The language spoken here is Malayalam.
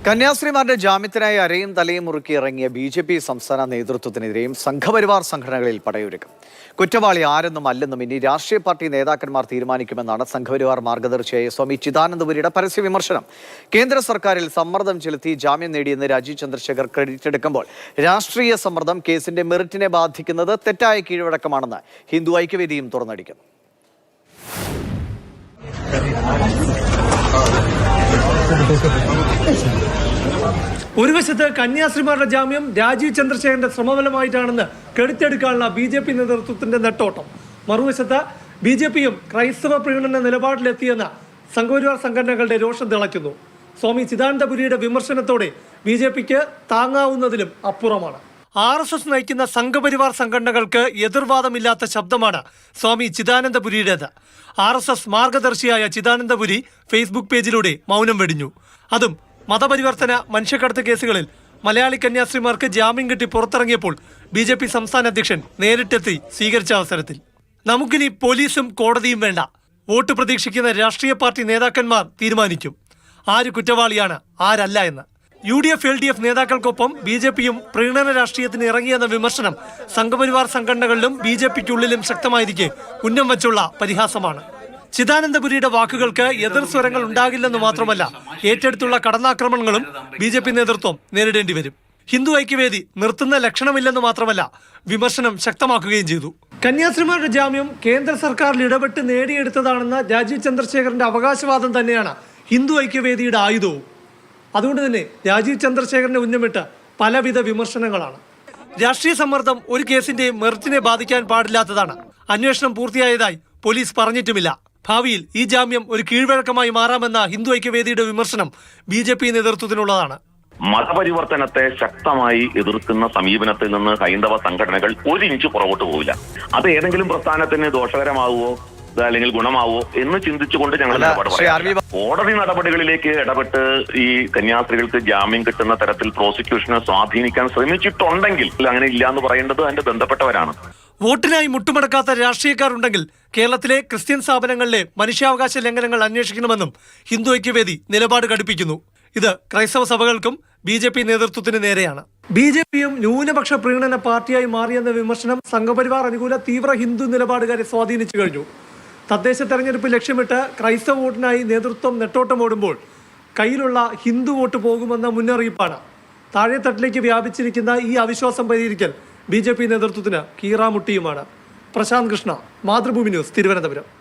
കന്യാസ്ത്രീമാരുടെ ജാമ്യത്തിനായി അരയും തലയും മുറുക്കി ഇറങ്ങിയ ബി.ജെ.പി. സംസ്ഥാന നേതൃത്വത്തിനെതിരെയും സംഘപരിവാർ സംഘടനകളിൽ പടയൊരുക്കും. കുറ്റവാളി ആരെന്നും അല്ലെന്നും ഇനി രാഷ്ട്രീയ പാർട്ടി നേതാക്കന്മാർ തീരുമാനിക്കുമെന്നാണ് സംഘപരിവാർ മാർഗദർശിയായ സ്വാമി ചിദാനന്ദപുരിയുടെ പരസ്യ വിമർശനം. കേന്ദ്ര സർക്കാരിൽ സമ്മർദ്ദം ചെലുത്തി ജാമ്യം നേടിയെന്ന് രാജീവ് ചന്ദ്രശേഖർ ക്രെഡിറ്റ് എടുക്കുമ്പോൾ രാഷ്ട്രീയ സമ്മർദ്ദം കേസിന്റെ മെറിറ്റിനെ ബാധിക്കുന്നത് തെറ്റായ കീഴ്വഴക്കമാണെന്ന് ഹിന്ദു ഐക്യവേദിയും തുറന്നടിക്കുന്നു. ഒരു വശത്ത് കന്യാസ്ത്രീമാരുടെ ജാമ്യം രാജീവ് ചന്ദ്രശേഖരന്റെ ശ്രമഫലമായിട്ടാണെന്ന് കെടുത്തെടുക്കാനുള്ള ബി.ജെ.പി. നേതൃത്വത്തിന്റെ നെട്ടോട്ടം. മറുവശത്ത് ബി.ജെ.പിയും ക്രൈസ്തവ പ്രീണന നിലപാടിലെത്തിയെന്ന സംഘപരിവാർ സംഘടനകളുടെ രോഷം തിളയ്ക്കുന്നു. സ്വാമി ചിദാനന്ദപുരിയുടെ വിമർശനത്തോടെ ബി.ജെ.പിക്ക് താങ്ങാവുന്നതിലും അപ്പുറമാണ്. RSS നയിക്കുന്ന സംഘപരിവാർ സംഘടനകൾക്ക് എതിർവാദമില്ലാത്ത ശബ്ദമാണ് സ്വാമി ചിദാനന്ദപുരിയുടേത്. RSS മാർഗദർശിയായ ചിദാനന്ദപുരി ഫേസ്ബുക്ക് പേജിലൂടെ മൗനം വെടിഞ്ഞു. അതും മതപരിവർത്തന മനുഷ്യക്കടത്ത് കേസുകളിൽ മലയാളി കന്യാസ്ത്രീമാർക്ക് ജാമ്യം കിട്ടി പുറത്തിറങ്ങിയപ്പോൾ ബി.ജെ.പി. സംസ്ഥാന അധ്യക്ഷൻ നേരിട്ടെത്തി സ്വീകരിച്ച അവസരത്തിൽ നമുക്കിനി പോലീസും കോടതിയും വേണ്ട, വോട്ട് പ്രതീക്ഷിക്കുന്ന രാഷ്ട്രീയ പാർട്ടി നേതാക്കന്മാർ തീരുമാനിക്കും ആര് കുറ്റവാളിയാണ് ആരല്ല എന്ന്. UDF LDF നേതാക്കൾക്കൊപ്പം ബി.ജെ.പിയും പ്രീണന രാഷ്ട്രീയത്തിന് ഇറങ്ങിയെന്ന വിമർശനം സംഘപരിവാർ സംഘടനകളിലും ബി.ജെ.പിക്കുള്ളിലും ശക്തമായിരിക്കെ ഉന്നം വച്ചുള്ള പരിഹാസമാണ്. ചിദാനന്ദപുരിയുടെ വാക്കുകൾക്ക് എതിർ സ്വരങ്ങൾ ഉണ്ടാകില്ലെന്ന് മാത്രമല്ല, ഏറ്റെടുത്തുള്ള കടന്നാക്രമണങ്ങളും ബി.ജെ.പി. നേതൃത്വം നേരിടേണ്ടി വരും. ഹിന്ദു ഐക്യവേദി നിർത്തുന്ന ലക്ഷണമില്ലെന്ന് മാത്രമല്ല, വിമർശനം ശക്തമാക്കുകയും ചെയ്തു. കന്യാസ്ത്രീമാരുടെ ജാമ്യം കേന്ദ്ര സർക്കാരിൽ ഇടപെട്ട് നേടിയെടുത്തതാണെന്ന രാജീവ് ചന്ദ്രശേഖരന്റെ അവകാശവാദം തന്നെയാണ് ഹിന്ദു ഐക്യവേദിയുടെ ആയുധവും. അതുകൊണ്ട് തന്നെ രാജീവ് ചന്ദ്രശേഖരനെ ഉന്നമിട്ട് പലവിധ വിമർശനങ്ങളാണ്. രാഷ്ട്രീയ സമ്മർദ്ദം ഒരു കേസിന്റെ മെറിറ്റിനെ ബാധിക്കാൻ പാടില്ലാത്തതാണ്. അന്വേഷണം പൂർത്തിയായതായി പോലീസ് പറഞ്ഞിട്ടുമില്ല. ഭാവിയിൽ ഈ ജാമ്യം ഒരു കീഴ്വഴക്കമായി മാറാമെന്ന ഹിന്ദു ഐക്യവേദിയുടെ വിമർശനം ബി.ജെ.പി. നേതൃത്വത്തിനുള്ളതാണ്. മതപരിവർത്തനത്തെ ശക്തമായി എതിർക്കുന്ന സമീപനത്തിൽ നിന്ന് ഹൈന്ദവ സംഘടനകൾ ഒരു ഇഞ്ച് പുറകോട്ട് പോവില്ല. അത് ഏതെങ്കിലും പ്രസ്ഥാനത്തിന് ദോഷകരമാവുമോ അല്ലെങ്കിൽ ഗുണമാവോ എന്ന് ചിന്തിച്ചുകൊണ്ട് ഞങ്ങൾ നിലപാട് പറയാം. കോടതി നടപടികളിലേക്ക് ഇടപെട്ട് ഈ കന്യാസ്ത്രീകൾക്ക് ജാമ്യം കിട്ടുന്ന തരത്തിൽ പ്രോസിക്യൂഷനെ സ്വാധീനിക്കാൻ ശ്രമിച്ചിട്ടുണ്ടെങ്കിൽ അങ്ങനെ ഇല്ല എന്ന് പറയേണ്ടത് അതിന്റെ ബന്ധപ്പെട്ടവരാണ്. വോട്ടിനായി മുട്ടുമടക്കാത്ത രാഷ്ട്രീയക്കാരുണ്ടെങ്കിൽ കേരളത്തിലെ ക്രിസ്ത്യൻ സ്ഥാപനങ്ങളിലെ മനുഷ്യാവകാശ ലംഘനങ്ങൾ അന്വേഷിക്കണമെന്നും ഹിന്ദു ഐക്യവേദി നിലപാട് ഘടിപ്പിക്കുന്നു. ഇത് ക്രൈസ്തവ സഭകൾക്കും ബി.ജെ.പി. നേതൃത്വത്തിന് നേരെയാണ്. ബി.ജെ.പിയും ന്യൂനപക്ഷ പ്രീണന പാർട്ടിയായി മാറിയെന്ന വിമർശനം സംഘപരിവാർ അനുകൂല തീവ്ര ഹിന്ദു നിലപാടുകാരെ സ്വാധീനിച്ചു കഴിഞ്ഞു. തദ്ദേശ തെരഞ്ഞെടുപ്പ് ലക്ഷ്യമിട്ട് ക്രൈസ്തവ വോട്ടിനായി നേതൃത്വം നെട്ടോട്ടമോടുമ്പോൾ കയ്യിലുള്ള ഹിന്ദു വോട്ട് പോകുമെന്ന മുന്നറിയിപ്പാണ്. താഴെത്തട്ടിലേക്ക് വ്യാപിച്ചിരിക്കുന്ന ഈ അവിശ്വാസം പരിഹരിക്കൽ ബി.ജെ.പി. നേതൃത്വത്തിന് കീറാമുട്ടിയുമാണ്. പ്രശാന്ത് കൃഷ്ണ, മാതൃഭൂമി ന്യൂസ്, തിരുവനന്തപുരം.